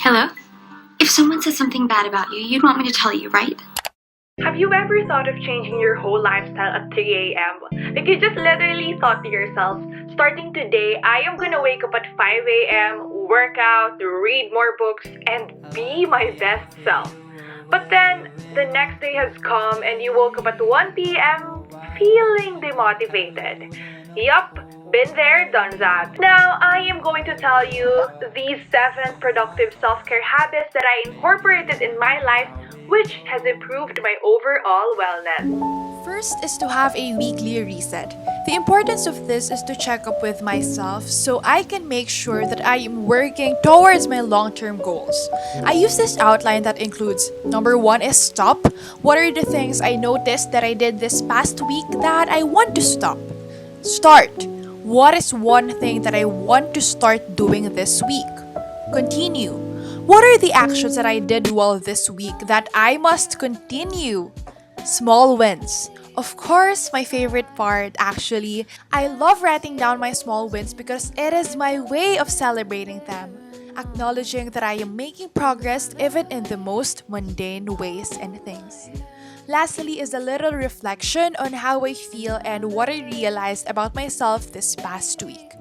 Hello? If someone says something bad about you, you'd want me to tell you, right? Have you ever thought of changing your whole lifestyle at 3 a.m.? Like you just literally thought to yourself, starting today, I am gonna wake up at 5 a.m., work out, read more books, and be my best self. But then, the next day has come and you woke up at 1 p.m. feeling demotivated. Yup, been there, done that. Now, I am going to tell you these 7 productive self-care habits that I incorporated in my life, which has improved my overall wellness. First is to have a weekly reset. The importance of this is to check up with myself so I can make sure that I am working towards my long-term goals. I use this outline that includes number 1 is stop. What are the things I noticed that I did this past week that I want to stop? Start. What is one thing that I want to start doing this week? Continue. What are the actions that I did well this week that I must continue? Small wins. Of course, my favorite part actually, I love writing down my small wins because it is my way of celebrating them, acknowledging that I am making progress even in the most mundane ways and things. Lastly is a little reflection on how I feel and what I realized about myself this past week.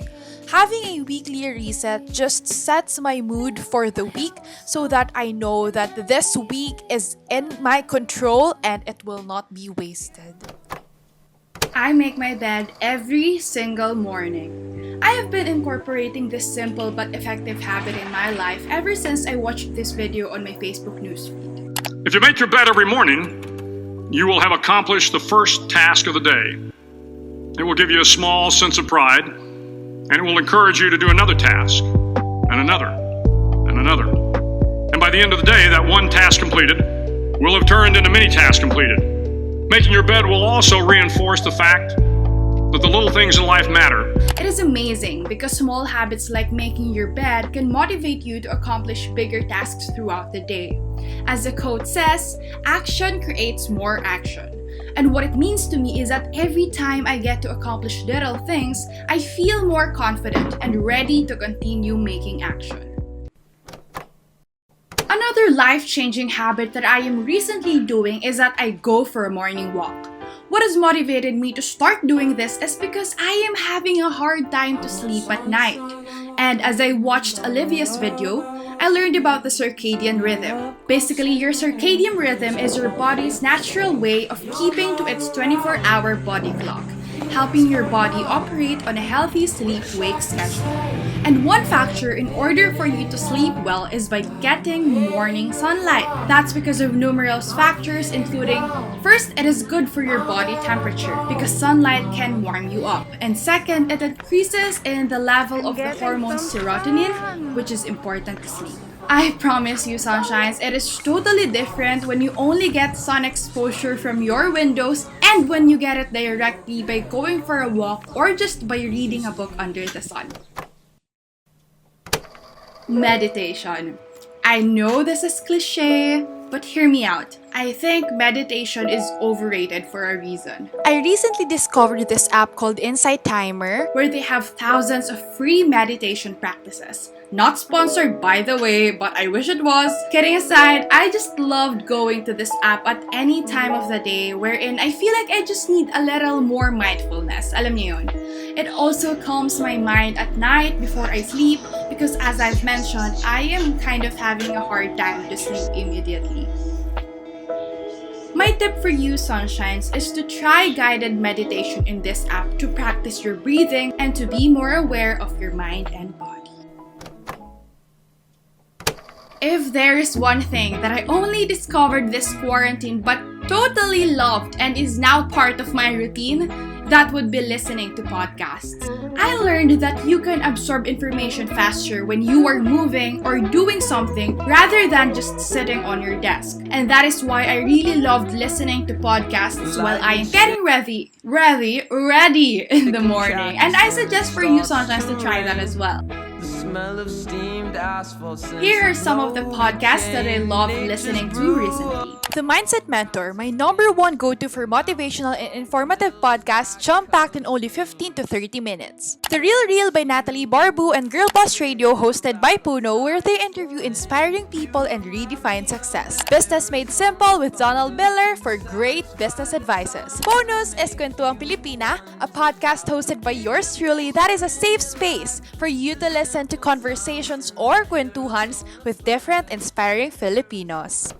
Having a weekly reset just sets my mood for the week so that I know that this week is in my control and it will not be wasted. I make my bed every single morning. I have been incorporating this simple but effective habit in my life ever since I watched this video on my Facebook newsfeed. If you make your bed every morning, you will have accomplished the first task of the day. It will give you a small sense of pride, and it will encourage you to do another task, and another, and another. And by the end of the day, that one task completed will have turned into many tasks completed. Making your bed will also reinforce the fact that the little things in life matter. It is amazing because small habits like making your bed can motivate you to accomplish bigger tasks throughout the day. As the quote says, action creates more action. And what it means to me is that every time I get to accomplish little things, I feel more confident and ready to continue making action. Another life-changing habit that I am recently doing is that I go for a morning walk. What has motivated me to start doing this is because I am having a hard time to sleep at night. And as I watched Olivia's video, I learned about the circadian rhythm. Basically, your circadian rhythm is your body's natural way of keeping to its 24-hour body clock, helping your body operate on a healthy sleep-wake schedule. And one factor in order for you to sleep well is by getting morning sunlight. That's because of numerous factors including, first, it is good for your body temperature because sunlight can warm you up. And second, it increases in the level of the hormone serotonin, which is important to sleep. I promise you, sunshines, it is totally different when you only get sun exposure from your windows and when you get it directly by going for a walk or just by reading a book under the sun. Meditation. I know this is cliche, but hear me out. I think meditation is overrated for a reason. I recently discovered this app called Insight Timer, where they have thousands of free meditation practices. Not sponsored, by the way, but I wish it was. Kidding aside, I just loved going to this app at any time of the day wherein I feel like I just need a little more mindfulness. Alam niyo yun. It also calms my mind at night before I sleep because as I've mentioned, I am kind of having a hard time to sleep immediately. My tip for you, sunshines, is to try guided meditation in this app to practice your breathing and to be more aware of your mind and body. If there is one thing that I only discovered this quarantine but totally loved and is now part of my routine, that would be listening to podcasts. I learned that you can absorb information faster when you are moving or doing something rather than just sitting on your desk. And that is why I really loved listening to podcasts while I am getting ready in the morning. And I suggest for you sometimes to try that as well. smell of steamed asphalt. Here are some of the podcasts that I love listening to recently. The Mindset Mentor, my number one go-to for motivational and informative podcast, jump-packed in only 15 to 30 minutes. The Real Real by Natalie Barbu and Girl Boss Radio, hosted by Puno, where they interview inspiring people and redefine success. Business Made Simple with Donald Miller for great business advices. Bonus is Kwentuhang Pilipina, a podcast hosted by yours truly that is a safe space for you to listen to conversations or kwentuhans with different inspiring Filipinos.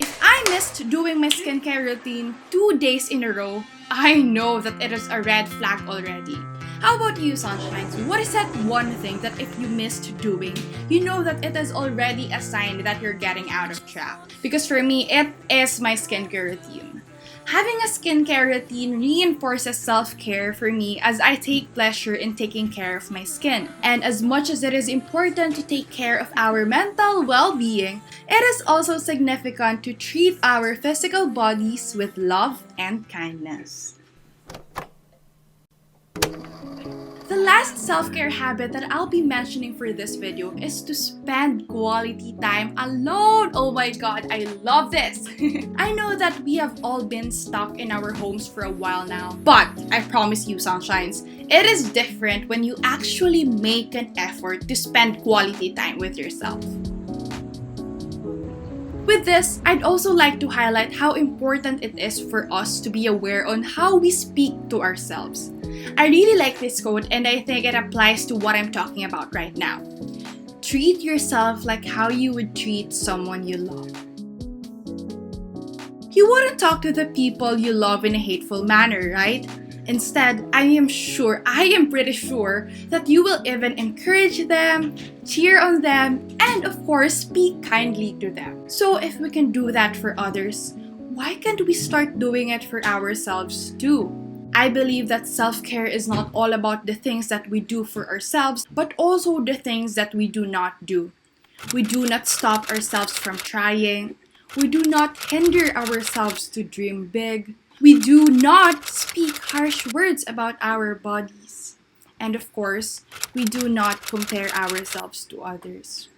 If I missed doing my skincare routine 2 days in a row, I know that it is a red flag already. How about you, Sunshines? What is that one thing that if you missed doing, you know that it is already a sign that you're getting out of track? Because for me, it is my skincare routine. Having a skincare routine reinforces self-care for me as I take pleasure in taking care of my skin. And as much as it is important to take care of our mental well-being, it is also significant to treat our physical bodies with love and kindness. The last self-care habit that I'll be mentioning for this video is to spend quality time alone. Oh my god, I love this! I know that we have all been stuck in our homes for a while now, but I promise you, Sunshines, it is different when you actually make an effort to spend quality time with yourself. With this, I'd also like to highlight how important it is for us to be aware on how we speak to ourselves. I really like this quote and I think it applies to what I'm talking about right now. Treat yourself like how you would treat someone you love. You wouldn't talk to the people you love in a hateful manner, right? Instead, I am pretty sure that you will even encourage them, cheer on them, and of course, speak kindly to them. So if we can do that for others, why can't we start doing it for ourselves too? I believe that self-care is not all about the things that we do for ourselves, but also the things that we do not do. We do not stop ourselves from trying. We do not hinder ourselves to dream big. We do not speak harsh words about our bodies. And of course, we do not compare ourselves to others.